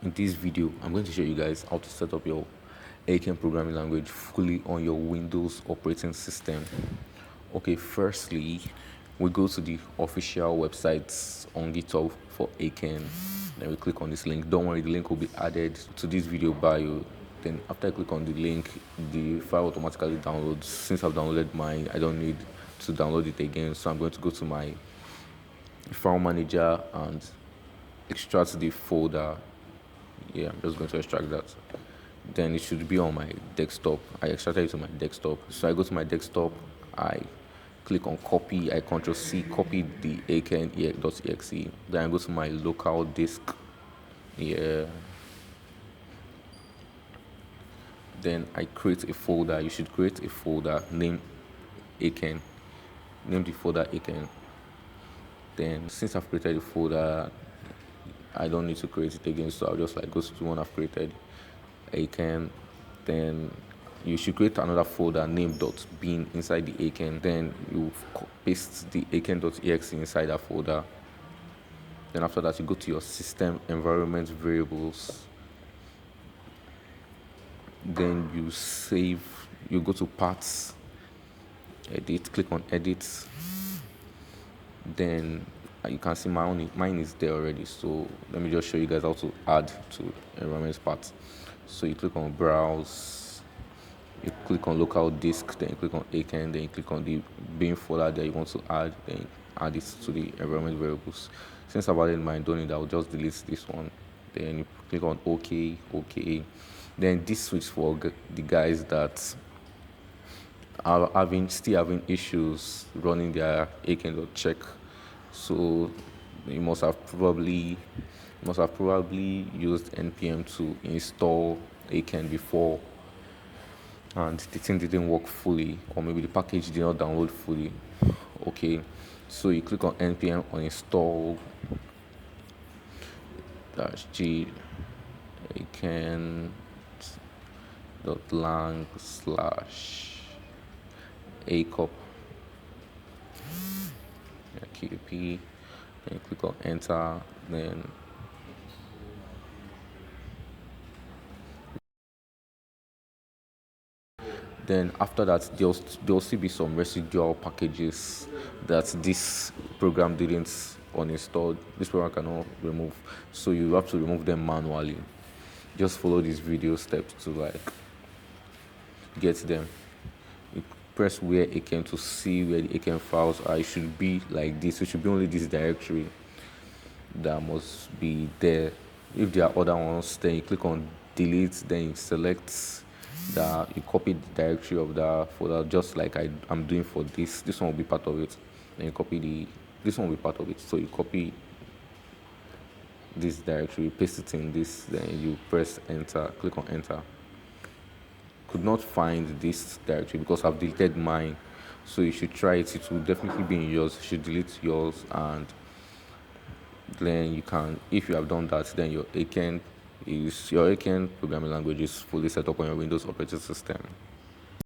In this video, I'm going to show you guys how to set up your Aiken programming language fully on your Windows operating system. Okay, firstly, we go to the official websites on GitHub for Aiken. Then we click on this link. Don't worry, the link will be added to this video bio. Then after I click on the link, the file automatically downloads. Since I've downloaded mine, I don't need to download it again. So I'm going to go to my file manager and extract the folder. Yeah, I'm just going to extract that. Then it should be on my desktop. I extracted it to my desktop. So I go to my desktop, I click on copy, I control C, copy the aiken.exe. Then I go to my local disk. Yeah. Then I create a folder. You should create a folder, name aiken. Name the folder aiken. Then since I've created the folder, I don't need to create it again, so I'll just go to the one I've created, aiken. Then you should create another folder named .bin inside the aiken. Then you paste the aiken.exe inside that folder. Then after that, you go to your system environment variables. Then you save. You go to parts, edit. Click on edit. Then you can see mine is there already, so let me just show you guys how to add to environment part. So you click on browse, you click on local disk, then you click on aiken, then you click on the bin folder that you want to add, then add it to the environment variables. Since I've added mine, don't need that, I'll just delete this one. Then you click on OK. Then this switch for the guys that are still having issues running their aiken.check. So you must have probably used npm to install aiken before, and the thing didn't work fully, or maybe the package did not download fully. Okay, so you click on npm uninstall -g aiken.lang /acop KP, then click on enter. Then after that, there'll still be some residual packages that this program didn't uninstall. This program cannot remove, so you have to remove them manually. Just follow these video steps to get them. You press where aiken to see where the aiken files are. It should be like this. It should be only this directory that must be there. If there are other ones, then you click on delete, then you select that, you copy the directory of that folder, just like I'm doing for this. This one will be part of it. Then you copy this one will be part of it. So you copy this directory, paste it in this, then you press enter, click on enter. Could not find this directory because I've deleted mine, so you should try it. It will definitely be in yours. You should delete yours, and then you can, if you have done that, then your aiken programming language is fully set up on your Windows operating system.